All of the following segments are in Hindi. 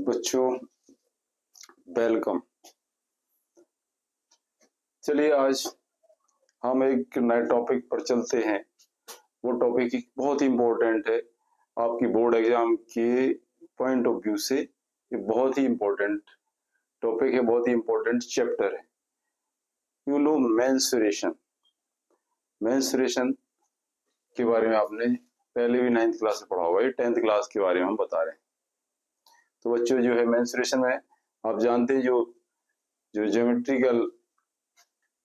बच्चों वेलकम। चलिए आज हम एक नए टॉपिक पर चलते हैं। वो टॉपिक बहुत ही इम्पोर्टेंट है आपकी बोर्ड एग्जाम के पॉइंट ऑफ व्यू से। ये बहुत ही इम्पोर्टेंट टॉपिक है, बहुत ही इम्पोर्टेंट चैप्टर है। You know menstruation. मेंस्ट्रुएशन के बारे में आपने पहले भी 9th क्लास में पढ़ा होगा, ये 10th क्लास के बारे में हम बता रहे हैं। तो बच्चों जो है मेंस्ट्रुएशन में आप जानते हैं जो ज्योमेट्रिकल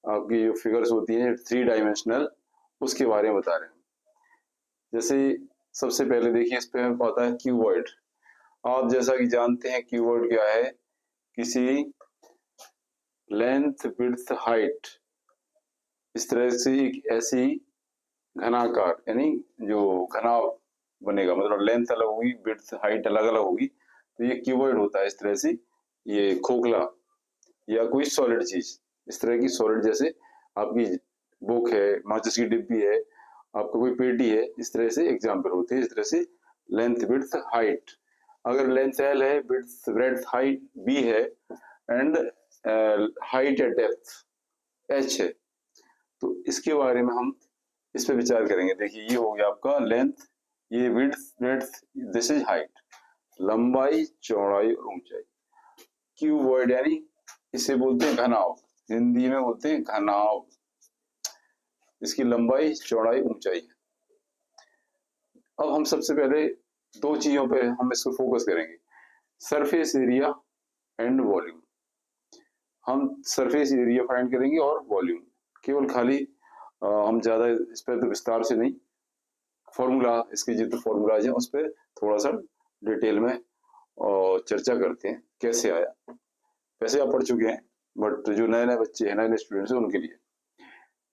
आपकी जो फिगर्स होती हैं 3 डायमेंशनल, उसके बारे में बता रहे हैं। जैसे सबसे पहले देखिए इस पे हमें पता है क्यूबॉइड। आप जैसा कि जानते हैं क्यूबॉइड क्या है, किसी लेंथ विड्थ हाइट इस तरह से एक ऐसी घनाकार यानी जो घनाव बनेगा, मतलब लेंथ अलग होगी, विड्थ हाइट अलग अलग होगी, तो ये क्यूबॉइड होता है। इस तरह से ये खोखला या कोई सॉलिड चीज, इस तरह की सॉलिड, जैसे आपकी बुक है, माचिस की डिब्बी है, आपको कोई पेटी है, इस तरह से एग्जाम्पल होते हैं। इस तरह से लेंथ विड्थ हाइट, अगर लेंथ एल है, विड्थ ब्रेड्थ हाइट बी है, एंड हाइट या डेप्थ एच है, तो इसके बारे में हम इस पे विचार करेंगे। देखिए ये हो गया आपका लेंथ, ये width breadth, this is height, लंबाई चौड़ाई और ऊंचाई। क्यूबॉइड यानी इसे बोलते हैं घनाव, हिंदी में बोलते हैं घनाव। इसकी लंबाई चौड़ाई ऊंचाई। अब हम सबसे पहले दो चीजों पे हम इसको फोकस करेंगे, सरफेस एरिया एंड वॉल्यूम। हम सरफेस एरिया फाइंड करेंगे और वॉल्यूम, केवल खाली हम ज्यादा इस पर तो विस्तार से नहीं, फॉर्मूला इसके जितने फॉर्मूलाज हैं उस पर थोड़ा सा डिटेल में चर्चा करते हैं कैसे आया। वैसे आप पढ़ चुके हैं, बट जो नए नए बच्चे हैं, नए नए स्टूडेंट्स हैं, उनके लिए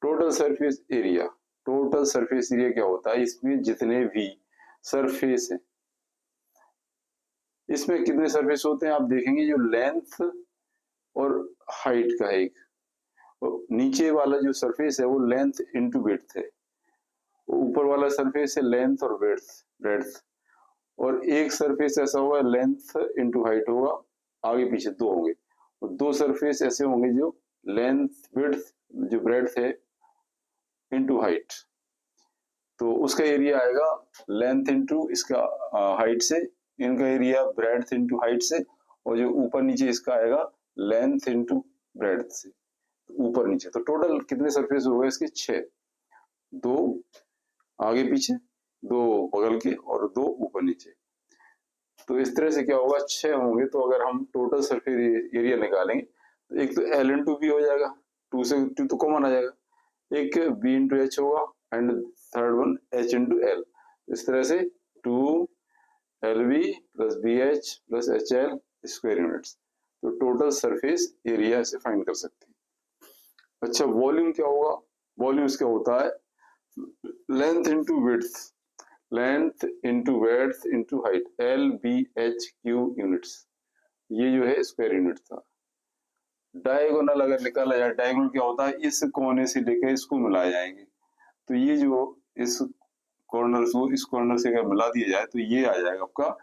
total surface area. Total surface area क्या होता है, इसमें जितने भी सरफेस है, इसमें कितने सरफेस होते हैं आप देखेंगे, जो लेंथ और हाइट का है एक, और नीचे वाला जो सरफेस है वो लेंथ इंटू विड्थ है, ऊपर वाला सरफेस है लेंथ और ब्रेड्थ, और एक सरफेस ऐसा होगा लेंथ इंटू हाइट होगा, आगे पीछे दो होंगे, और दो सरफेस ऐसे होंगे जो लेंथ विड्थ जो ब्रेड्थ है इंटू हाइट, तो उसका एरिया आएगा लेंथ इंटू इसका हाइट से, इनका एरिया ब्रेड्थ इंटू हाइट से, और जो ऊपर नीचे इसका आएगा लेंथ इंटू ब्रेड्थ से, ऊपर नीचे। तो टोटल कितने सरफेस हो गए इसके, 6, 2 आगे पीछे, 2 बगल के और 2 ऊपर नीचे। तो इस तरह से क्या होगा, 6 होंगे। तो अगर हम टोटल सरफेस एरिया निकालेंगे तो एक तो एल इंटू बी हो जाएगा, 2 से 2 तो कॉमन आ जाएगा, एक बी इंटू एच होगा, and third one H into L. इस तरह से 2 L B plus B H plus H L square units. तो टोटल सरफेस एरिया से फाइंड कर सकते हैं। अच्छा, वॉल्यूम क्या होगा, वॉल्यूम क्या होता है, length into width, length into breadth into height, L B H cu units, ये जो है स्क्वायर यूनिट था। डायगोनल अगर निकाला जाए, डायगोनल क्या होता है, इस कोने से लेकर इसको मिलाए जाएंगे, तो ये जो इस कॉर्नर को इस कॉर्नर से अगर मिला दिया जाए तो ये आ जाएगा आपका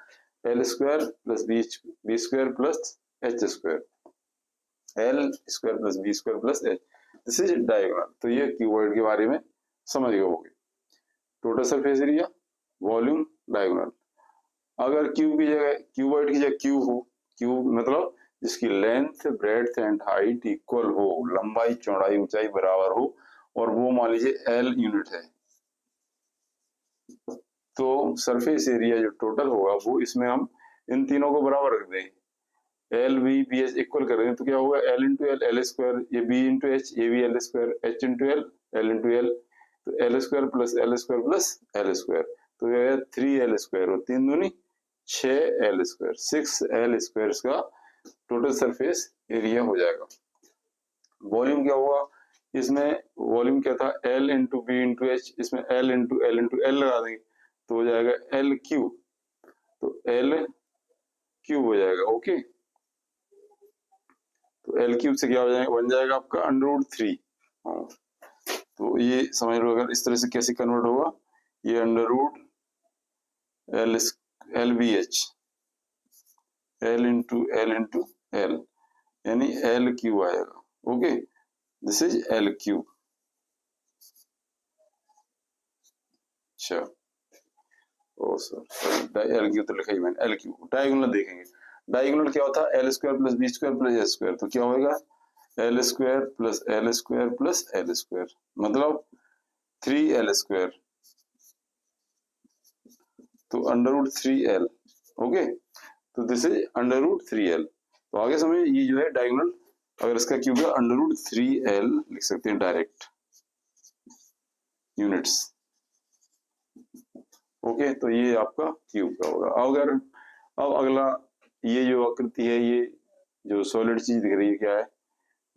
L square plus B square plus H square, L square plus B square plus H, this is diagonal. तो ये क्यूबॉइड के बारे में समझ गए होंगे, total surface area, volume, diagonal. अगर क्यूब की जगह, क्यूबॉइड की जगह क्यूब हो, क्यूब मतलब जिसकी length breadth and height equal हो, लंबाई चौड़ाई ऊंचाई बराबर हो, और वो मान लीजिए एल यूनिट है, तो सरफेस एरिया जो टोटल होगा वो इसमें हम इन तीनों को बराबर रख देंगे, L B B H equal कर देंगे, तो क्या होगा L into L, L square, ये बी इंटू एच, ये भी L square, H into L, L into L, तो L square plus L square plus L square, तो ये 3 एल स्क्वायर, और 3 दूनी 6 एल स्क्वायर, 6 एल स्क्वायर का टोटल सरफेस एरिया हो जाएगा। वॉल्यूम क्या होगा, इसमें वॉल्यूम क्या था, L into B into H, इसमें एल इंटू एल लगा देंगे, तो हो जाएगा एल क्यूब, तो एल क्यूब हो जाएगा। ओके, तो एल क्यूब से क्या हो जाएगा, बन जाएगा आपका √3। तो ये समझ लो, अगर इस तरह से कैसे कन्वर्ट होगा, ये √L B H, L into L यानी एल क्यू आएगा। Okay, this is L cube. अच्छा, ओ सर एल क्यू तो लिखा ही मैंने, एल क्यू। डायगोनल देखेंगे, डायगोनल क्या होता है, L square plus B square plus A square, तो क्या होगा L square plus L square plus L square, मतलब 3 एल स्क्वायर, तो अंडर रूट 3 एल। ओके, तो this is under root 3 L. तो आगे समझिए, ये जो है डायगोनल, अगर इसका क्यूब है अंडर रूट 3 एल लिख सकते हैं डायरेक्ट यूनिट्स। ओके, तो ये आपका क्यूब का होगा। अगर अब अगला, ये जो आकृति है, ये जो सॉलिड चीज दिख रही है क्या है,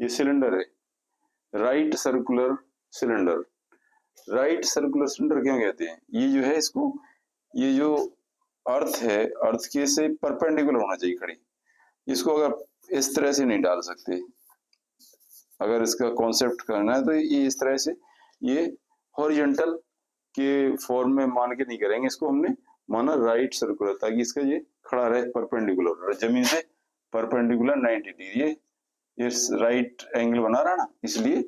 ये सिलेंडर है, right circular cylinder. Right circular cylinder क्या कहते हैं, ये जो है इसको, ये जो अर्थ है, अर्थ के से परपेंडिकुलर होना चाहिए खड़ी, इसको अगर इस तरह से नहीं डाल सकते, अगर इसका कॉन्सेप्ट करना है तो ये इस तरह से, ये हॉरिजॉन्टल के फॉर्म में मान के नहीं करेंगे इसको, हमने माना राइट सर्कुलर, ताकि इसका ये खड़ा रहे परपेंडिकुलर, जमीन से परपेंडिकुलर 90 डिग्री, ये राइट एंगल बना रहा ना, इसलिए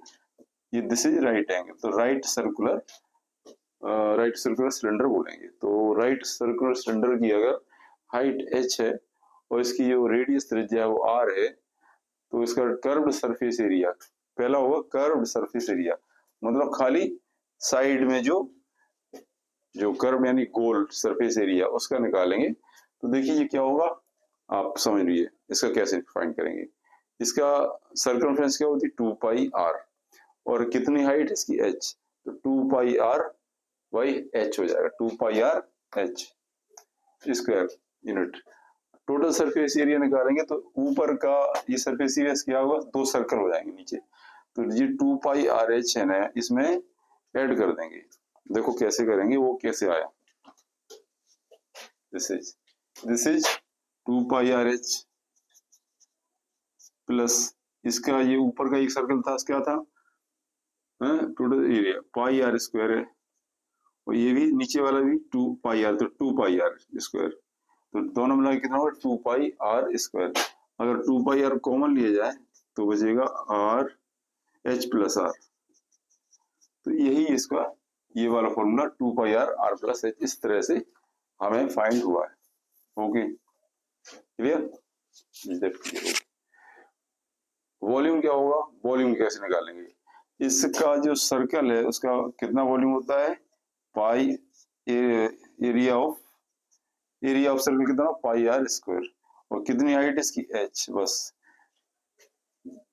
ये दिस इज राइट एंगल, तो राइट सर्कुलर सिलेंडर बोलेंगे। तो राइट सर्कुलर सिलेंडर की अगर हाइट h है और इसकी जो रेडियस त्रिज्या है वो r है, तो इसका कर्व्ड सरफेस एरिया, पहला होगा कर्व्ड सरफेस एरिया, मतलब खाली साइड में जो कर्व यानी गोल सरफेस एरिया, उसका निकालेंगे। तो देखिए ये क्या होगा, आप समझ लीजिए इसका कैसे फाइंड करेंगे। इसका सर्कमफ्रेंस क्या होती है 2 पाई r, और कितनी हाइट इसकी h, तो 2 पाई r बाई h हो जाएगा, 2 पाई r h square unit. Total surface area निकालेंगे तो ऊपर का ये सरफेस एरिया क्या होगा, 2 सर्कल हो जाएंगे नीचे, तो ये 2 पाई आर एच है ना, इसमें ऐड कर देंगे। देखो कैसे करेंगे, वो कैसे आया, this is 2 pi R H plus इसका ये ऊपर का एक सर्कल था, क्या था, total area pi R square है, और ये भी नीचे वाला भी 2 पाई आर, तो 2 पाई आर स्क्वायर, तो दोनों मिला कितना होगा 2 पाई आर स्क्वायर। अगर 2 पाई आर कॉमन लिया जाए तो बचेगा आर एच प्लस आर, तो यही इसका ये वाला formula 2 pi R R plus H, इस तरह से हमें फाइंड हुआ है। Okay, clear. वॉल्यूम क्या होगा, वॉल्यूम कैसे निकालेंगे, इसका जो सर्कल है उसका कितना वॉल्यूम होता है, पाई एरिया ऑफ सर्कल कितना, पाई आर स्क्वायर, और कितनी हाइट इसकी h, बस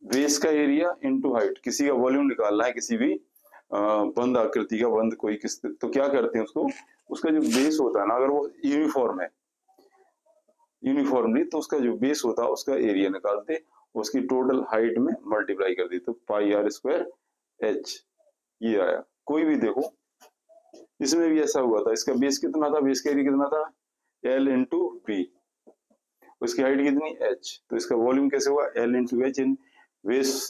बेस का एरिया इनटू हाइट। किसी का वॉल्यूम निकालना है, किसी भी बंद आकृति का, बंद कोई किस, तो क्या करते हैं उसको, उसका जो बेस होता है ना, अगर वो यूनिफॉर्म है, यूनिफॉर्मली, तो उसका जो बेस होता है उसका एरिया निकालते, उसकी टोटल हाइट में मल्टीप्लाई कर दी, तो पाई आर स्क्वायर h ये आया। कोई भी देखो, इसमें भी ऐसा हुआ था, इसका बेस कितना था, बेस का एरिया कितना था l इंटू बी, उसकी हाइट कितनी h, तो इसका वॉल्यूम कैसे हुआ l इंटू एच, इन बेस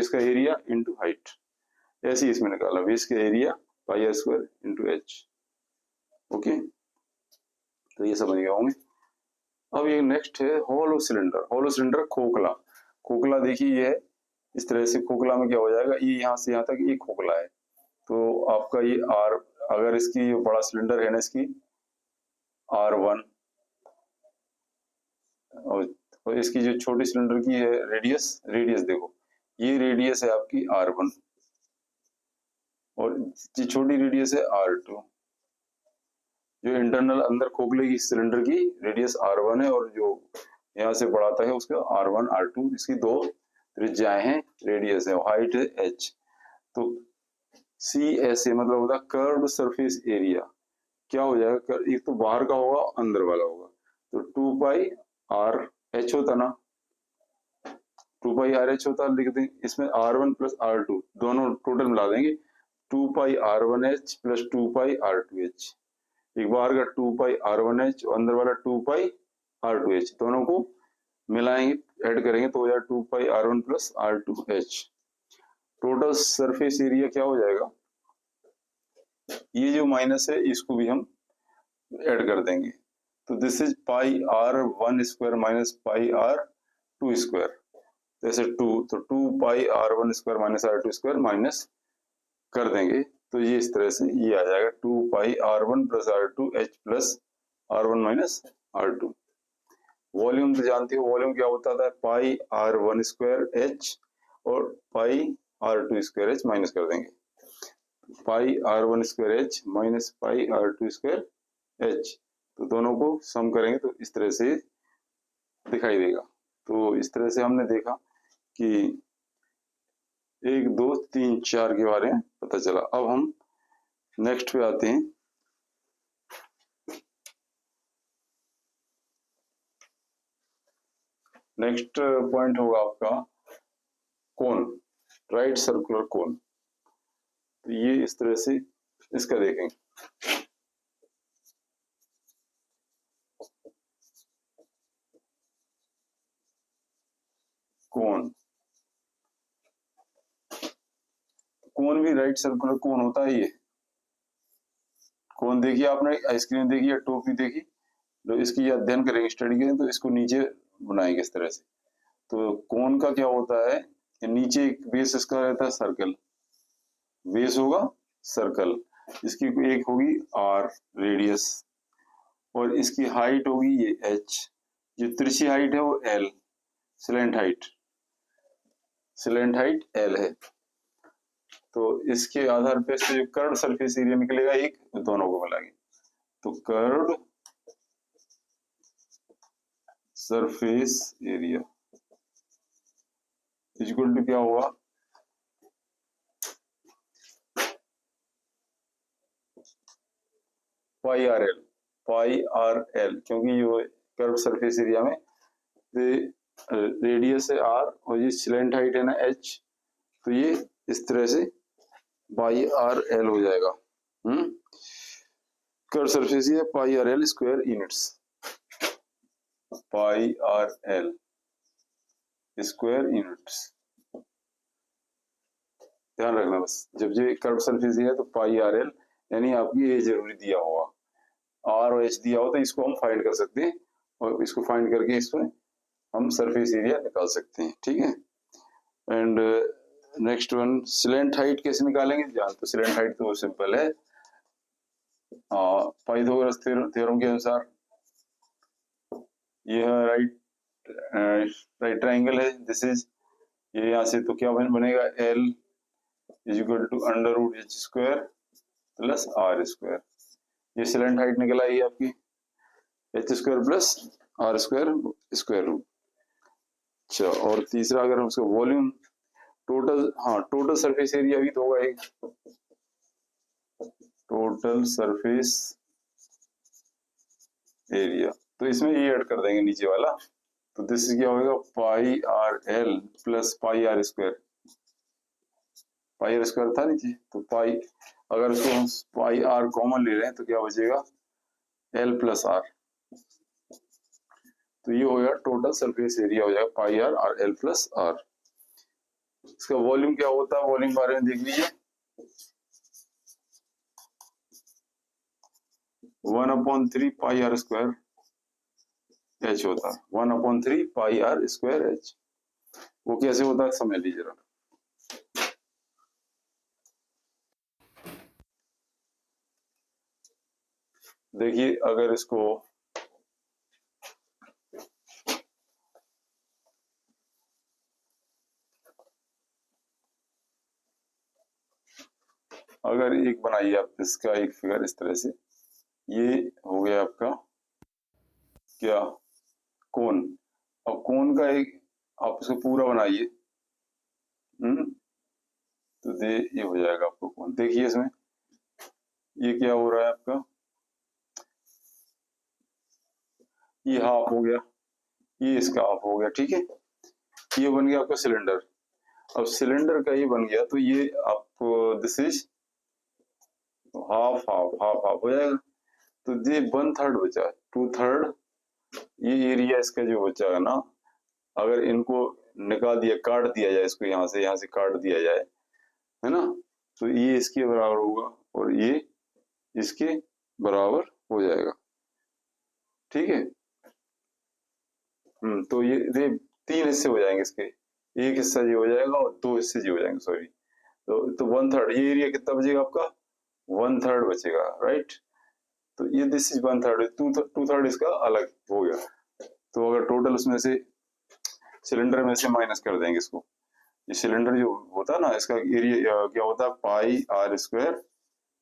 का एरिया इंटू हाइट, ऐसे ही इसमें निकाला, बेस का area pi R square into H. Okay, तो ये समझ गए होंगे। अब ये नेक्स्ट है होलो सिलेंडर। होलो सिलेंडर खोखला, खोखला देखिए ये है इस तरह से, खोखला में क्या हो जाएगा, ये यहाँ से यहाँ तक ये खोखला है, तो आपका ये आर, अगर इसकी जो बड़ा सिलेंडर है ना, इसकी R1, और इसकी जो छोटी सिलेंडर की है रेडियस देखो, ये रेडियस है आपकी R1, और ये छोटी रेडियस है R2। जो इंटरनल अंदर खोखले की सिलेंडर की रेडियस R1 है, और जो यहाँ से बढ़ाता है उसका R1 R2, इसकी 2 त्रिज्याएं हैं, रेडियस है, हाइट है h। तो CSA मतलब होता है कर्व्ड सरफेस एरिया, क्या हो जाएगा, एक तो बाहर का होगा, अंदर वाला होगा, तो 2 पाई आर एच होता ना, 2 पाई आर एच होता, लिख देंगे इसमें R1 प्लस R2 दोनों टोटल मिला देंगे, 2 पाई R1H प्लस 2 पाई R2H, एक बाहर का 2 पाई R1H और अंदर वाला 2 पाई R2H, दोनों को मिलाएंगे, ऐड करेंगे तो हो जाएगा 2 पाई R1 plus R2H। Total surface area क्या हो जाएगा, ये जो माइनस है इसको भी हम ऐड कर देंगे, तो this is pi R one square minus pi R two square, जैसे टू, तो two pi R one square minus R two square minus कर देंगे तो ये इस तरह से ये आ जाएगा two pi R one plus R two H plus R one minus R two. Volume तो जानते हो, वॉल्यूम क्या होता था, pi R one square H और pi R two square H minus कर देंगे, pi R one square H minus pi R two square H, तो दोनों को सम करेंगे तो इस तरह से दिखाई देगा। तो इस तरह से हमने देखा कि 1 2 3 4 के बारे में पता चला। अब हम नेक्स्ट पे आते हैं। नेक्स्ट पॉइंट होगा आपका कोन, राइट सर्कुलर कोन। तो ये इस तरह से इसका देखेंगे। कोन, कोन भी राइट सर्कुलर कोन होता है। ये कोन देखिए आपने, आइसक्रीम देखी या टोपी देखी, तो इसकी अध्ययन करेंगे, स्टडी करेंगे तो इसको नीचे बनाएंगे इस तरह से। तो कोन का क्या होता है कि नीचे एक बेस इसका रहता है सर्कल, बेस होगा सर्कल, इसकी एक होगी आर रेडियस और इसकी हाइट होगी ये एच, जो तिरछी हाइट है वो L, slant height, slant height L है। तो इसके आधार पे से जो कर्व सरफेस एरिया निकलेगा एक, दोनों को मिलाएंगे तो curve surface area equal to क्या होगा, pi R L, pi R L, क्योंकि ये कर्व सरफेस एरिया में रेडियस है आर और ये स्लैंट हाइट है ना एच, तो ये इस तरह से पाई आर एल हो जाएगा। Curve surface area pi R L square units, pi R L square units, ध्यान रखना बस, जब ये कर्व सरफेस एरिया तो पाई आर एल, यानी आपकी ये जरूरी दिया होगा, आर और एच दिया हो तो इसको हम फाइंड कर सकते हैं और इसको फाइंड करके इसमें हम सरफेस एरिया निकाल सकते हैं, ठीक है। And next one, slant height कैसे निकालेंगे, जान तो स्लैंट हाइट तो सिंपल है, पाइथागोरस थ्योरम के अनुसार ये राइट ट्राइंगल है, दिस इज, ये यहाँ से तो क्या बनेगा, L is equal to under root H square plus R square, ये स्लैंट हाइट निकल आई आपकी H square plus R square square root. अच्छा, और तीसरा अगर हम उसका वॉल्यूम टोटल, हाँ टोटल सरफेस एरिया भी तो होगा एक, टोटल सरफेस एरिया, तो इसमें ये ऐड कर देंगे नीचे वाला, तो दिस क्या होगा, pi R L plus pi R square, pi R square था नीचे, तो पाई, अगर इसको पाई आर कॉमन ले रहे हैं तो क्या बचेगा, एल प्लस आर, तो ये हो गया टोटल सरफेस एरिया हो जाएगा पाई आर और एल प्लस आर। इसका वॉल्यूम क्या होता है, वॉल्यूम बारे में देख लीजिए, 1/3 पाई आर स्क्वायर एच होता है, 1/3 पाई आर स्क्वायर एच, वो कैसे होता है समझ लीजिए जरा। देखिए अगर इसको अगर एक बनाइए आप इसका एक फिगर इस तरह से, ये हो गया आपका क्या, कोन, और कोन का एक आप इसको पूरा बनाइए, तो ये हो जाएगा आपको कोन। देखिए इसमें ये क्या हो रहा है आपका, ये हाफ हो गया, ये इसका हाफ हो गया, ठीक है, ये बन गया आपका सिलेंडर। अब सिलेंडर का ये बन गया तो ये आपको this is half half half half हो जाएगा, तो ये 1/3 बचा, 2/3 ये एरिया इसका जो बचा है ना, अगर इनको निकाल दिया, काट दिया जाए इसको, यहाँ से काट दिया जाए, है ना, तो ये इसके बराबर होगा और ये इसके बराबर हो जाएगा, ठीक है। तो ये 3 हिस्से हो जाएंगे इसके, एक हिस्सा ये हो जाएगा और 2 हिस्से ये हो जाएंगे, सॉरी। तो 1/3 ये एरिया कितना बचेगा आपका, 1/3 बचेगा, राइट। तो ये दिस इज 1/3, 2/3 इसका अलग हो गया। तो अगर टोटल उसमें से सिलेंडर में से माइनस कर देंगे इसको, ये सिलेंडर जो होता है ना, इसका एरिया क्या होता है, pi R square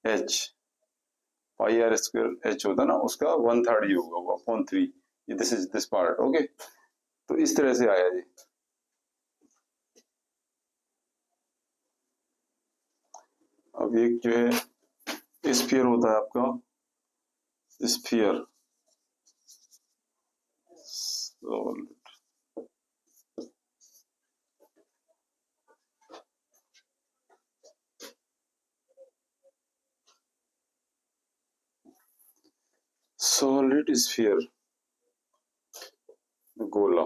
H, pi R square H होता है ना, उसका 1/3 ये होगा upon 3, this is this part, okay. तो इस तरह से आया जी। अब एक जो है स्फीयर होता है आपका, स्फीयर, सॉलिड स्फीयर, गोला,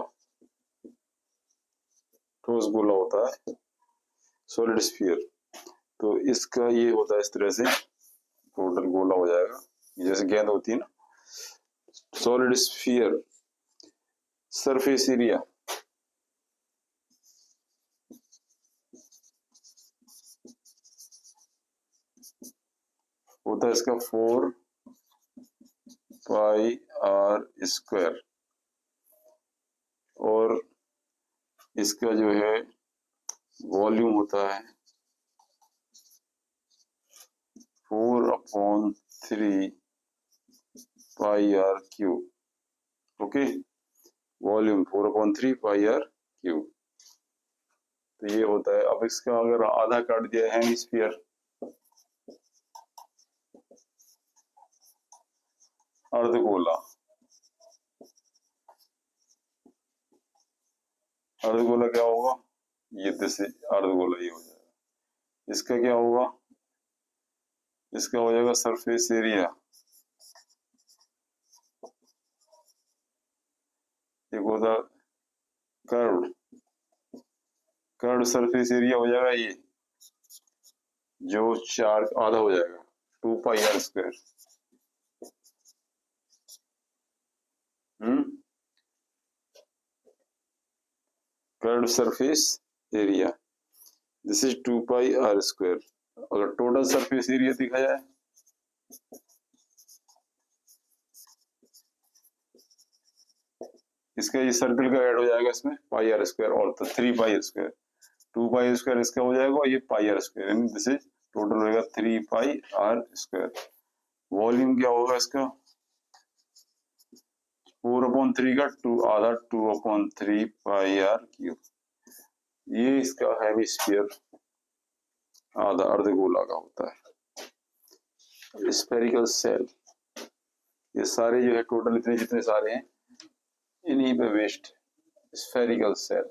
ठोस गोला होता है सॉलिड स्फीयर। तो इसका ये होता है इस तरह से, टोटल गोला हो जाएगा जैसे गेंद होती है ना। सॉलिड स्फीयर सरफेस एरिया होता है इसका 4 पाई आर स्क्वायर, और इसका जो है वॉल्यूम होता है 4/3 pi R cube, okay. Volume 4/3 pi R cube. तो ये होता है। अब इसका अगर आधा काट दिया है हेमिस्फीयर, अर्धगोला, अर्धगोला क्या होगा, ये जैसे अर्धगोला ये हो जाएगा। इसका क्या होगा, इसका हो जाएगा सरफेस एरिया, एक होता कर्व, कर्व सरफेस एरिया हो जाएगा ये, जो 4 आधा हो जाएगा 2 pi R square. Curve surface area, this is 2 pi R square. अगर टोटल सरफेस एरिया देखा जाए, इसका ये सर्कल का ऐड हो जाएगा इसमें पाई आर स्क्वायर, और तो 3 पाई स्क्वायर, 2 पाई स्क्वायर इसका हो जाएगा, और ये पाई आर स्क्वायर, यानी दिस इज टोटल होगा 3 पाई आर स्क्वायर। वॉल्यूम क्या होगा इसका, 4/3 का 2 आधा 2/3 पाई आर क्यूब। ये इसका हेमिस्फीयर आधा अर्धगोला का होता है। स्फेरिकल सेल, ये सारे जो है टोटल इतने जितने सारे हैं इन्हीं पे वेस्ट, स्फेरिकल सेल।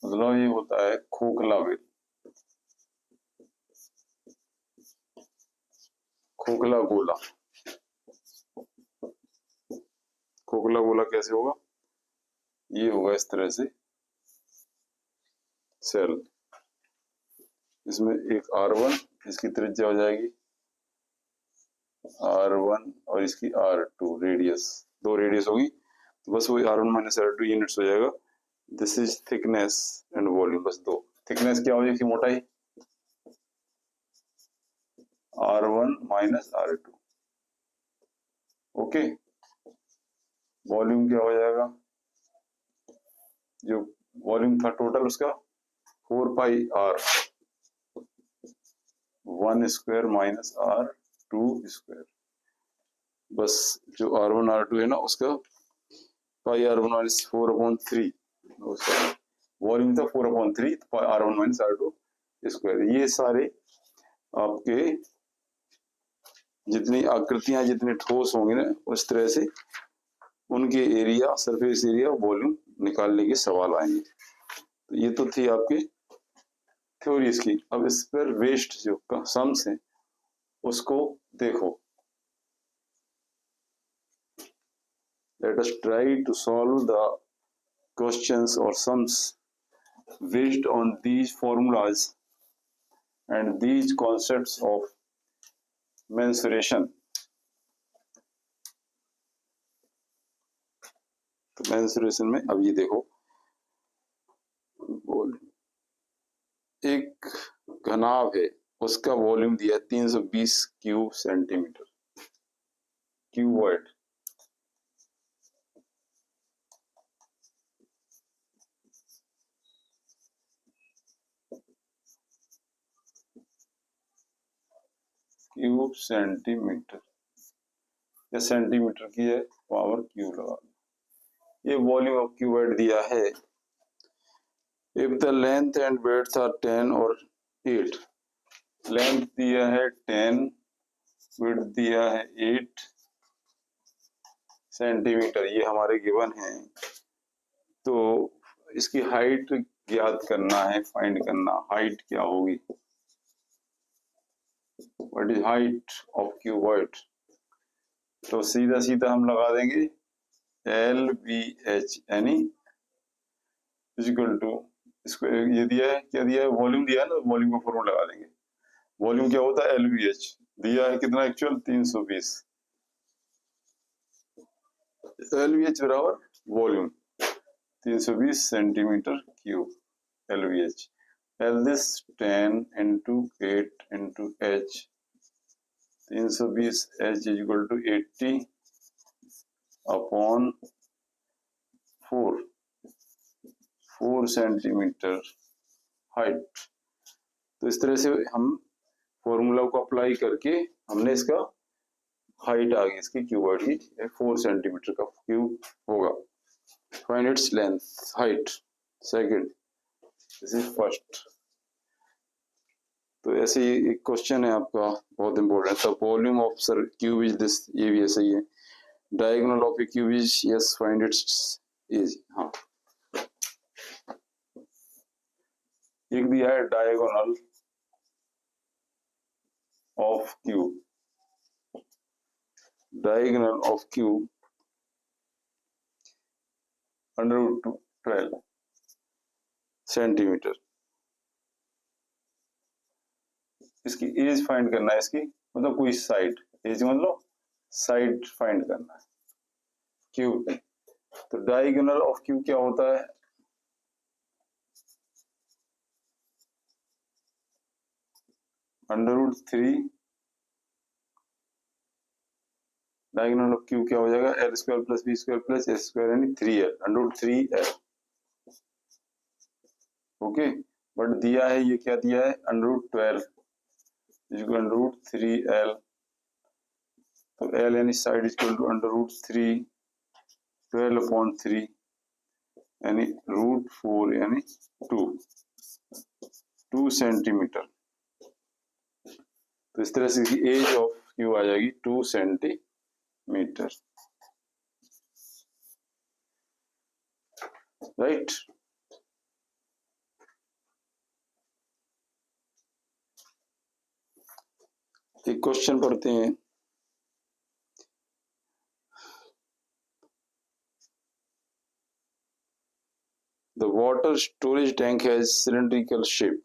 मतलब ये होता है खोखला बिल, खोखला गोला। खोखला गोला कैसे होगा, ये होगा इस तरह से सेल, इसमें एक R1, इसकी त्रिज्या हो जाएगी R1 और इसकी R2 रेडियस, 2 रेडियस होगी, तो बस वही R1 माइनस R2 यूनिट्स हो जाएगा। This is thickness and volume, बस 2। थिकनेस क्या हो जाएगी, मोटाई R1 minus R2, okay. Volume क्या हो जाएगा, जो वॉल्यूम था टोटल उसका 4 पाई R 1 square minus R2 square, बस जो R1 R2 है ना उसका पाई R1 माइनस 4/3, वॉल्यूम था 4/3 R1 माइनस R2 स्क्वायर। ये सारे आपके जितनी आकृतियां जितने ठोस होंगे ना, उस तरह से उनके एरिया, सरफेस एरिया, वॉल्यूम निकालने के सवाल आएंगे। तो ये तो थी आपकी थ्योरीज की। अब इस पर वेस्ट जो सम्स हैं उसको देखो। Let us try to solve the questions or sums based on these formulas and these concepts of mensuration. तो mensuration में अब ये देखो, एक घनाभ है, उसका वॉल्यूम दिया 320 cube centimetre, cuboid. Cube centimetre या सेंटीमीटर की है पावर क्यूब लगा, ये वॉल्यूम ऑफ क्यूबॉइड दिया है। If the length and breadth are 10 और 8, लेंथ दिया है 10, ब्रेड्थ दिया है 8 सेंटीमीटर, ये हमारे गिवन है। तो इसकी हाइट ज्ञात करना है, फाइंड करना, हाइट क्या होगी, what is height of cuboid. तो सीधा सीधा हम लगा देंगे LBH यानी इक्वल टू, इसको ये दिया है, क्या दिया है, वॉल्यूम दिया है ना, वॉल्यूम का फॉर्मूला लगा देंगे। वॉल्यूम क्या होता है, LBH दिया है कितना, एक्चुअल 320, LBH बराबर volume 320 centimetre cube, LBH। L this 10 into 8 into H, 320 H is equal to 80 upon 4 centimetre height. तो इस तरह से हम फॉर्मूला को अप्लाई करके हमने इसका हाइट आ गई इसकी क्यूबॉइड की 4 सेंटीमीटर का क्यूब होगा। Find its length, height second, this is first. तो ऐसे ही एक क्वेश्चन है आपका बहुत important, the volume of sir cube is this, ये भी ऐसा ही है। Diagonal of A cube is, yes find its is, हाँ एक दिया है diagonal of cube, diagonal of cube √12 centimetre. इसकी एज फाइंड करना है, इसकी मतलब कोई साइड, एज मतलब साइड फाइंड करना है क्यूब। तो डायगोनल ऑफ क्यूब क्या होता है, √3, डायगोनल ऑफ क्यूब क्या हो जाएगा, L² + B² + S² यानी 3L, √3L। ओके, बट दिया है, ये क्या दिया है, √12 √3L। तो L यानी साइड इक्वल टू √3, 12/3 यानी √4 यानी 2 सेंटीमीटर। तो इस तरह से एज ऑफ क्यूब आ जाएगी 2 सेंटीमीटर, राइट। एक क्वेश्चन पढ़ते हैं, the water storage tank has cylindrical shape.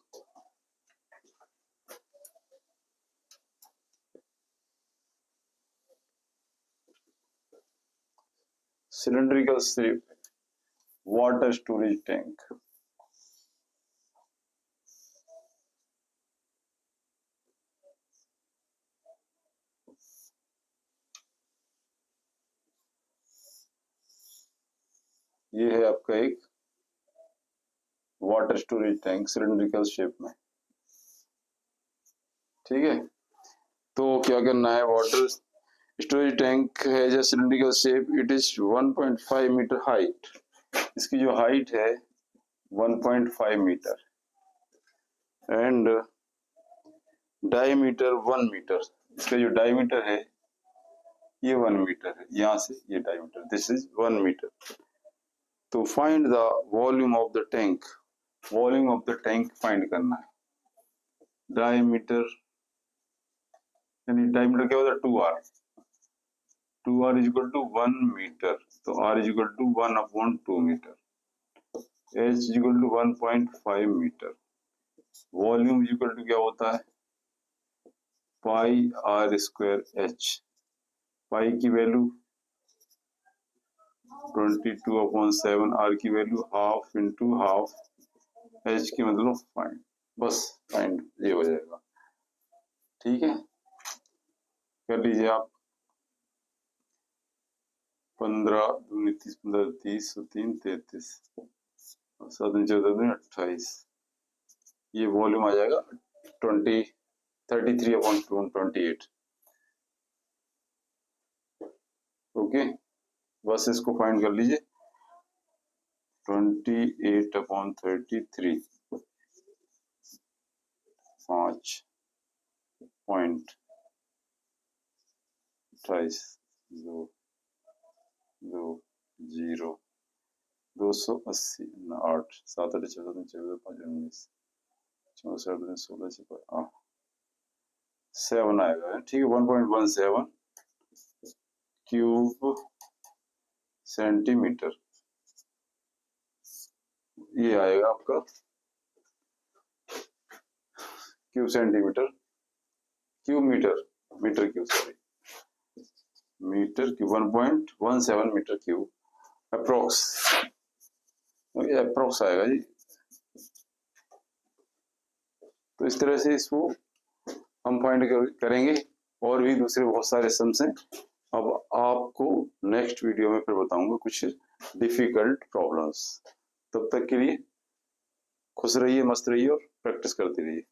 Cylindrical shape water storage tank. ये है आपका एक water storage tank cylindrical shape में, ठीक है। तो क्या करना है, वाटर स्टोरेज टैंक है जो cylindrical shape, it is 1.5 metre height, इसकी जो हाइट है 1.5 मीटर एंड डायमीटर 1 मीटर, इसका जो डायमीटर है ये 1 मीटर है, यहां से ये डायमीटर, दिस इज 1 मीटर। तो find the volume of the tank, volume of the tank find करना है। डायमीटर यानी डायमीटर क्या होता है, 2R, 2R is equal to 1 metre, तो R is equal to 1/2 metre. H equal to 1.5 metre, volume equal to क्या होता है pi R square H, pi की वैल्यू 22/7, आर की value half into half, H की मतलब फाइंड, बस फाइंड ये हो जाएगा। ठीक है, कर लीजिए आप। 15 दूनी 30, 15 30, 3 33, 7 14 28, ये वॉल्यूम आ जाएगा 33/28। ओके, बस इसको फाइंड कर लीजिए। 28/33, 5.28, 2 2 0 280, 8 7 8 14 14 5 19 64 16 7 आएगा। ठीक है, 1.17 क्यूब सेंटीमीटर ये आएगा आपका, cube centimetre, cube metre, metre cube, sorry metre cube, 1.17 metre cube approx, approx आएगा जी। तो इस तरह से इसको हम फाइंड करेंगे, और भी दूसरे बहुत सारे सम्स हैं। अब आपको नेक्स्ट वीडियो में फिर बताऊंगा कुछ डिफिकल्ट प्रॉब्लम्स। तब तक के लिए खुश रहिए, मस्त रहिए और प्रैक्टिस करते रहिए।